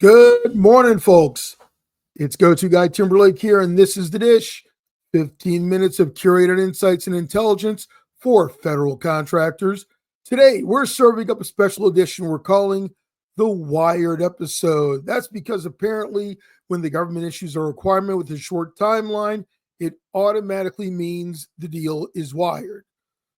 Good morning, folks. It's Go-To-Guy Timberlake here, and this is The Dish. 15 minutes of curated insights and intelligence for federal contractors. Today, we're serving up a special edition we're calling the Wired episode. That's because apparently when the government issues a requirement with a short timeline, it automatically means the deal is wired.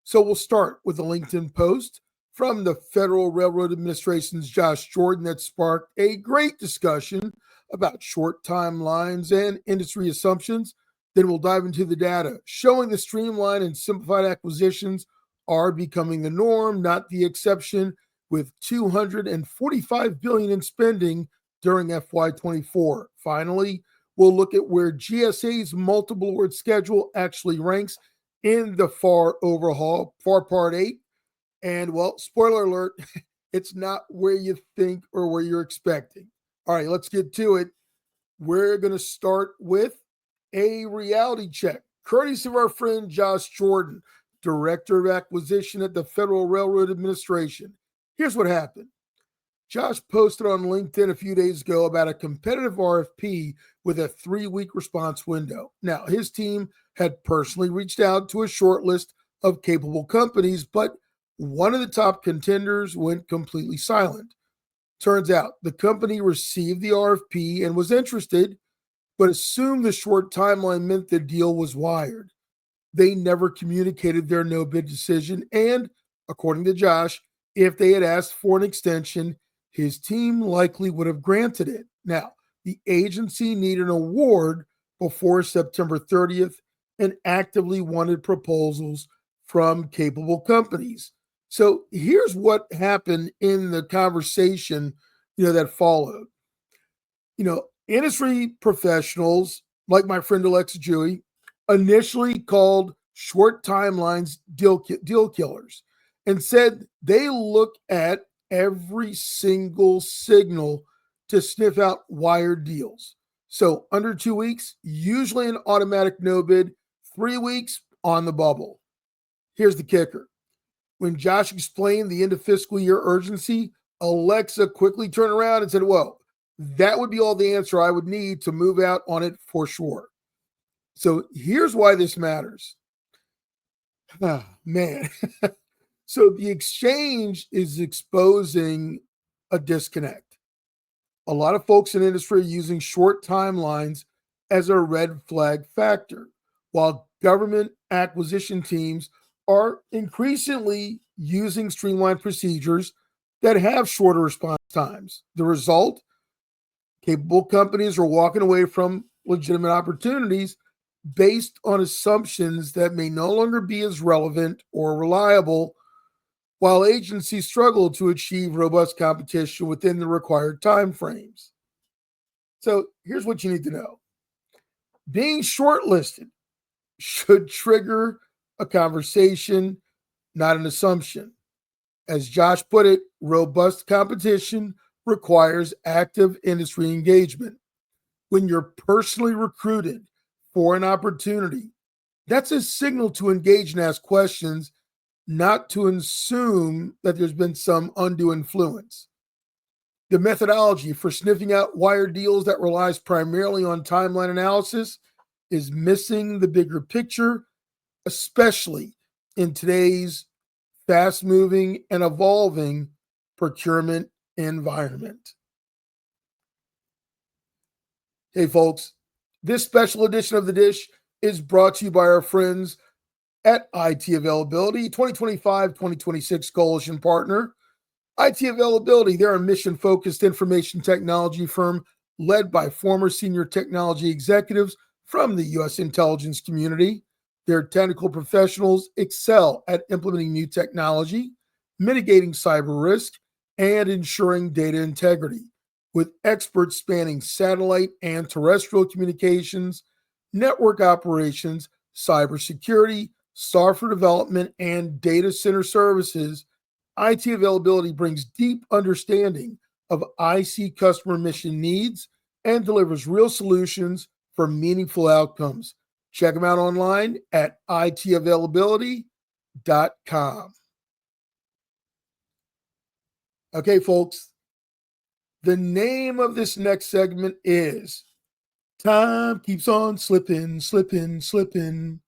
So we'll start with a LinkedIn post from the Federal Railroad Administration's Josh Jordan that sparked a great discussion about short timelines and industry assumptions. Then we'll dive into the data, showing the streamlined and simplified acquisitions are becoming the norm, not the exception, with $245 billion in spending during FY24. Finally, we'll look at where GSA's multiple award schedule actually ranks in the FAR overhaul, FAR Part 8. And, well, spoiler alert, it's not where you think or where you're expecting. All right, let's get to it. We're going to start with a reality check, courtesy of our friend Josh Jordan, Director of Acquisition at the Federal Railroad Administration. Here's what happened. Josh posted on LinkedIn a few days ago about a competitive RFP with a 3-week response window. Now, his team had personally reached out to a short list of capable companies, but one of the top contenders went completely silent. Turns out the company received the RFP and was interested, but assumed the short timeline meant the deal was wired. They never communicated their no-bid decision, and, according to Josh, if they had asked for an extension, his team likely would have granted it. Now, the agency needed an award before September 30th and actively wanted proposals from capable companies. So here's what happened in the conversation, that followed. Industry professionals like my friend Alexa Jewy initially called short timelines deal killers and said they look at every single signal to sniff out wired deals. So under 2 weeks, usually an automatic no bid, 3 weeks on the bubble. Here's the kicker. When Josh explained the end of fiscal year urgency, Alexa quickly turned around and said, well, that would be all the answer I would need to move out on it for sure. So here's why this matters. Man. So the exchange is exposing a disconnect. A lot of folks in industry are using short timelines as a red flag factor, while government acquisition teams are increasingly using streamlined procedures that have shorter response times. The result, capable companies are walking away from legitimate opportunities based on assumptions that may no longer be as relevant or reliable, while agencies struggle to achieve robust competition within the required timeframes. So here's what you need to know. Being shortlisted should trigger a conversation, not an assumption. As Josh put it, robust competition requires active industry engagement. When you're personally recruited for an opportunity, that's a signal to engage and ask questions, not to assume that there's been some undue influence. The methodology for sniffing out wired deals that relies primarily on timeline analysis is missing the bigger picture, especially in today's fast-moving and evolving procurement environment. Hey, folks, this special edition of The Dish is brought to you by our friends at IT Availability, 2025-2026 Coalition Partner. IT Availability, they're a mission-focused information technology firm led by former senior technology executives from the U.S. intelligence community. Their technical professionals excel at implementing new technology, mitigating cyber risk, and ensuring data integrity, with experts spanning satellite and terrestrial communications, network operations, cybersecurity, software development, and data center services. IT Availability brings deep understanding of IC customer mission needs and delivers real solutions for meaningful outcomes. Check them out online at itavailability.com. Okay, folks, The name of this next segment is Time Keeps on Slipping, Slipping, Slipping.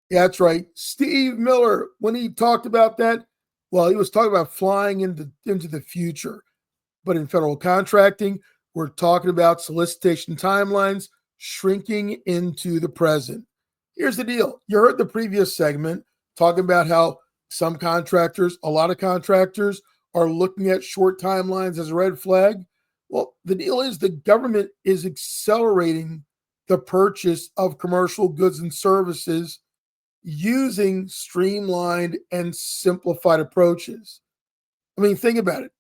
Yeah, that's right. Steve Miller, when he talked about that, well, he was talking about flying into the future. But in federal contracting, we're talking about solicitation timelines shrinking into the present. Here's the deal. You heard the previous segment talking about how some contractors, a lot of contractors, are looking at short timelines as a red flag. Well, the deal is the government is accelerating the purchase of commercial goods and services using streamlined and simplified approaches. I mean, think about it.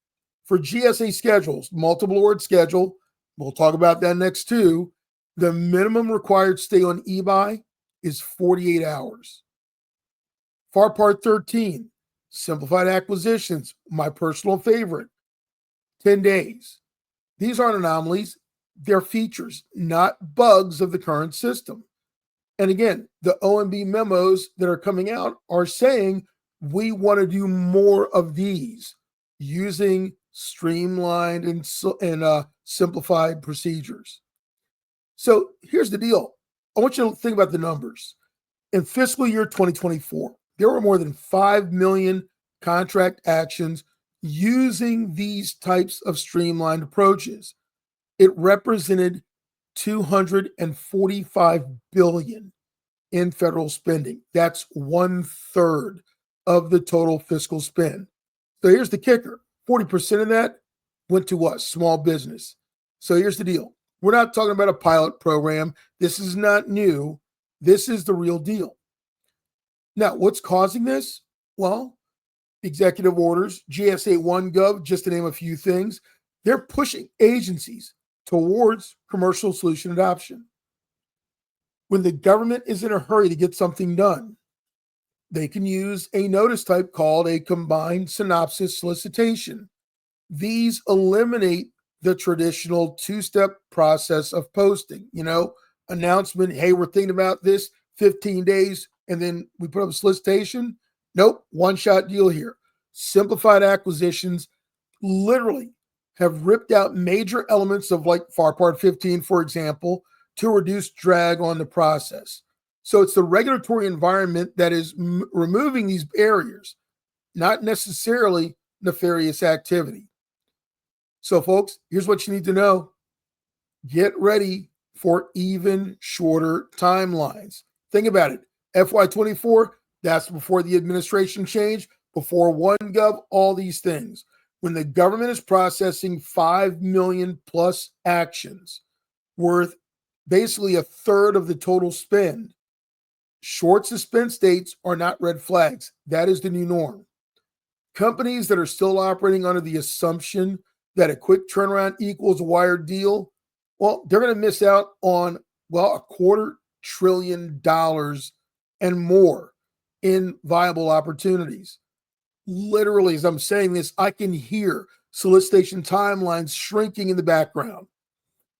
For GSA schedules, multiple award schedule, we'll talk about that next too, the minimum required stay on eBuy is 48 hours. FAR Part 13, simplified acquisitions, my personal favorite, 10 days. These aren't anomalies, they're features, not bugs of the current system. And again, the OMB memos that are coming out are saying we want to do more of these using streamlined and simplified procedures. So here's the deal. I want you to think about the numbers. In fiscal year 2024, there were more than 5 million contract actions using these types of streamlined approaches. It represented 245 billion in federal spending. That's 1/3 of the total fiscal spend. So here's the kicker. 40% of that went to us, small business. So here's the deal. We're not talking about a pilot program. This is not new. This is the real deal. Now, what's causing this? Well, executive orders, GSA 1 Gov, just to name a few things, they're pushing agencies towards commercial solution adoption. When the government is in a hurry to get something done, they can use a notice type called a combined synopsis solicitation. These eliminate the traditional two-step process of posting, announcement, hey, we're thinking about this, 15 days, and then we put up a solicitation. Nope, one-shot deal here. Simplified acquisitions literally have ripped out major elements of like FAR Part 15, for example, to reduce drag on the process. So it's the regulatory environment that is removing these barriers, not necessarily nefarious activity. So folks, here's what you need to know. Get ready for even shorter timelines. Think about it. FY24, that's before the administration change, before 1Gov, all these things. When the government is processing 5 million plus actions worth basically 1/3 of the total spend, short suspense dates are not red flags. That is the new norm. Companies that are still operating under the assumption that a quick turnaround equals a wired deal, well, they're going to miss out on, well, $250 billion and more in viable opportunities. Literally, as I'm saying this, I can hear solicitation timelines shrinking in the background.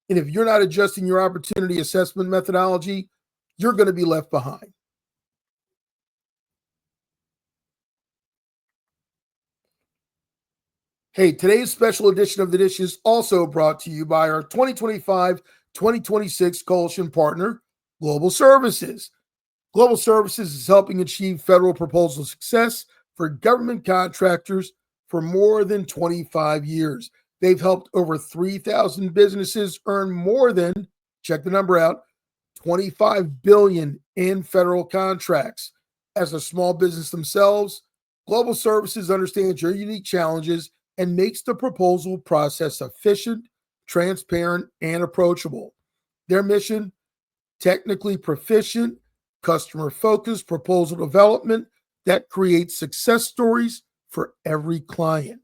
And if you're not adjusting your opportunity assessment methodology, you're going to be left behind. Hey, today's special edition of The Dish is also brought to you by our 2025-2026 coalition partner, Global Services. Global Services is helping achieve federal proposal success for government contractors for more than 25 years. They've helped over 3,000 businesses earn more than, check the number out, $25 billion in federal contracts. As a small business themselves, Global Services understands your unique challenges and makes the proposal process efficient, transparent, and approachable. Their mission, technically proficient, customer-focused proposal development that creates success stories for every client.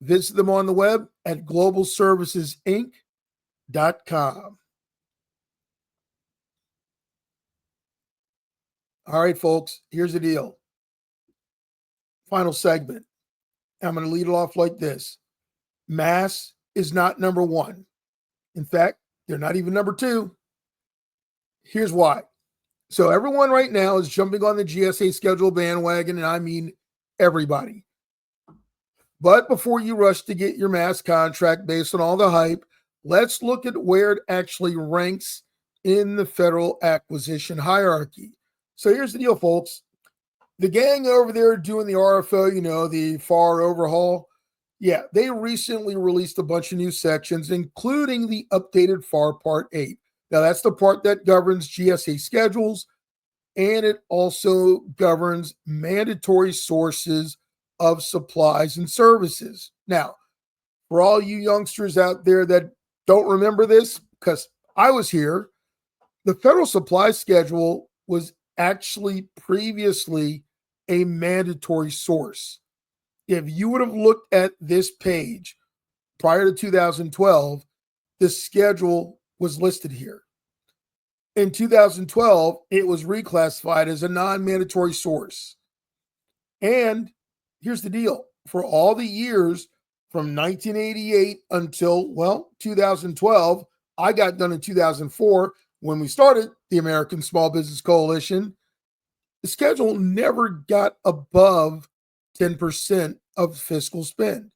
Visit them on the web at globalservicesinc.com. All right, folks, here's the deal. Final segment. I'm going to lead it off like this. Mass is not number one. In fact, they're not even number two. Here's why. So everyone right now is jumping on the GSA schedule bandwagon, and I mean everybody. But before you rush to get your mass contract based on all the hype, let's look at where it actually ranks in the federal acquisition hierarchy. So here's the deal, folks. The gang over there doing the RFO, the FAR overhaul, yeah, they recently released a bunch of new sections, including the updated FAR Part 8. Now, that's the part that governs GSA schedules, and it also governs mandatory sources of supplies and services. Now, for all you youngsters out there that don't remember this, because I was here, the federal supply schedule was actually previously a mandatory source. If you would have looked at this page prior to 2012, the schedule was listed here. In 2012, it was reclassified as a non-mandatory source. And here's the deal. For all the years from 1988 until, 2012, I got done in 2004 when we started the American Small Business Coalition. The schedule never got above 10% of fiscal spend.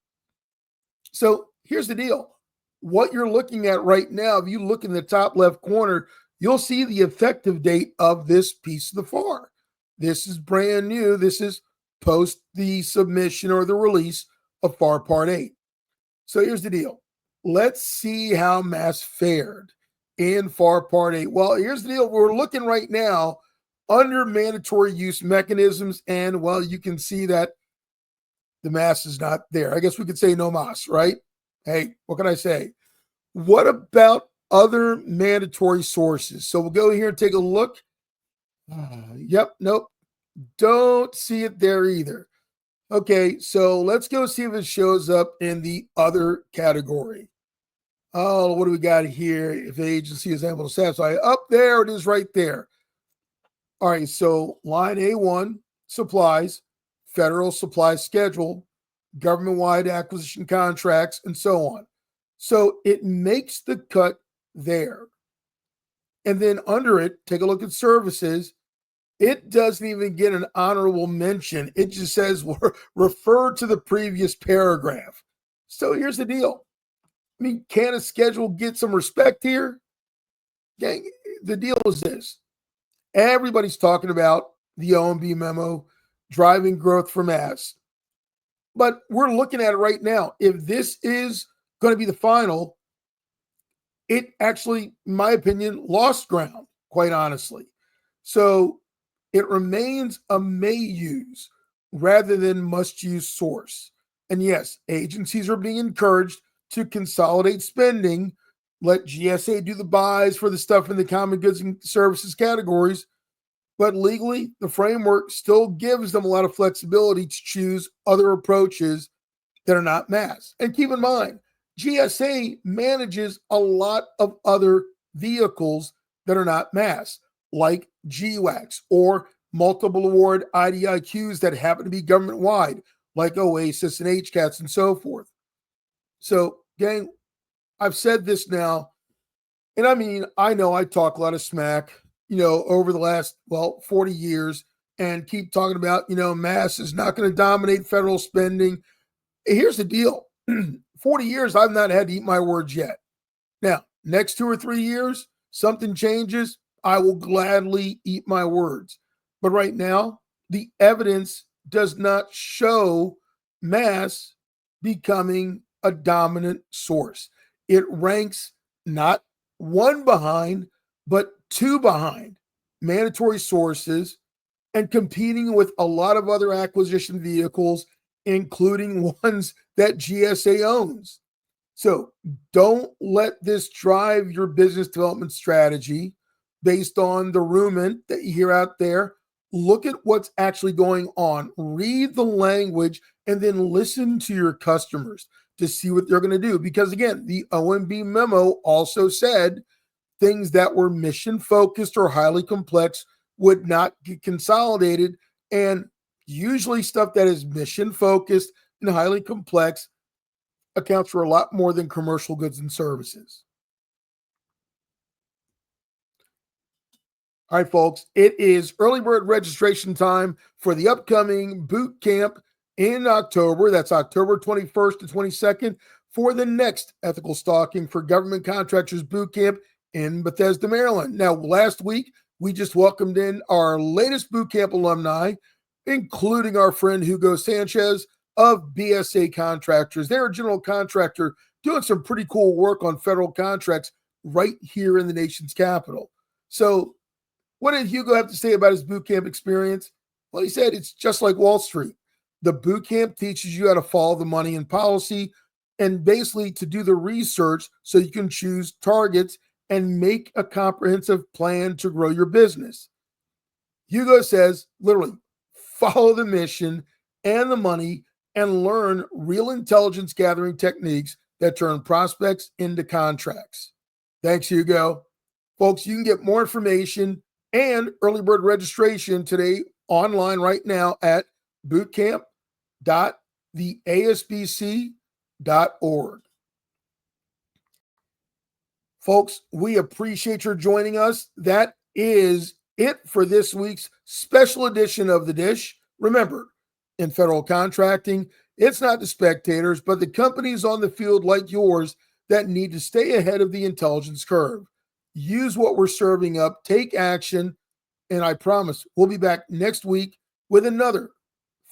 So here's the deal. What you're looking at right now, if you look in the top left corner, you'll see the effective date of this piece of the FAR. This is brand new. This is post the submission or the release of FAR Part 8. So here's the deal. Let's see how mass fared in FAR Part 8. Well, here's the deal. We're looking right now under mandatory use mechanisms, and, you can see that the mass is not there. I guess we could say no mas, right? Hey, what can I say? What about other mandatory sources? So we'll go here and take a look. Nope. Don't see it there either. Okay, so let's go see if it shows up in the other category. Oh, what do we got here? If the agency is able to satisfy, up there it is right there. All right, so line A1, supplies, federal supply schedule, government-wide acquisition contracts, and so on. So it makes the cut there. And then under it, take a look at services. It doesn't even get an honorable mention. It just says refer to the previous paragraph. So here's the deal. I mean, can a schedule get some respect here? Gang, the deal is this. Everybody's talking about the OMB memo driving growth for mass. But we're looking at it right now. If this is going to be the final, it actually, in my opinion, lost ground, quite honestly. So it remains a may use rather than must use source. And yes, agencies are being encouraged to consolidate spending, let GSA do the buys for the stuff in the common goods and services categories. But legally, the framework still gives them a lot of flexibility to choose other approaches that are not mass. And keep in mind, GSA manages a lot of other vehicles that are not mass, like GWACs or multiple award IDIQs that happen to be government-wide, like OASIS and HCATs and so forth. So, gang, I've said this now, and I mean, I know I talk a lot of smack, over the last, 40 years and keep talking about, mass is not going to dominate federal spending. Here's the deal. 40 years, I've not had to eat my words yet. Now, next 2 or 3 years, something changes, I will gladly eat my words. But right now, the evidence does not show mass becoming a dominant source. It ranks not one behind, but 2 behind mandatory sources and competing with a lot of other acquisition vehicles, including ones that GSA owns. So don't let this drive your business development strategy based on the rumor that you hear out there. Look at what's actually going on. Read the language and then listen to your customers to see what they're going to do. Because again, the OMB memo also said things that were mission focused or highly complex would not get consolidated. And usually stuff that is mission focused and highly complex accounts for a lot more than commercial goods and services. All right, folks, it is early bird registration time for the upcoming boot camp in October. That's October 21st to 22nd for the next Ethical Stalking for Government Contractors Boot Camp in Bethesda, Maryland. Now, last week, we just welcomed in our latest boot camp alumni, including our friend Hugo Sanchez of BSA Contractors. They're a general contractor doing some pretty cool work on federal contracts right here in the nation's capital. So what did Hugo have to say about his boot camp experience? Well, he said it's just like Wall Street. The boot camp teaches you how to follow the money and policy and basically to do the research so you can choose targets and make a comprehensive plan to grow your business. Hugo says, literally, follow the mission and the money and learn real intelligence gathering techniques that turn prospects into contracts. Thanks, Hugo. Folks, you can get more information and early bird registration today online right now at bootcamp.theasbc.org. Folks, we appreciate your joining us. That is it for this week's special edition of The Dish. Remember, in federal contracting, it's not the spectators, but the companies on the field like yours that need to stay ahead of the intelligence curve. Use what we're serving up, take action, and I promise we'll be back next week with another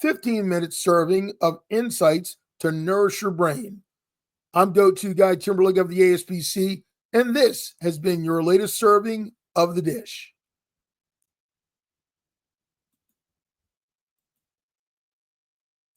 15-minute serving of insights to nourish your brain. I'm Go-To-Guy Timberlake of the ASBC, and this has been your latest serving of The Dish.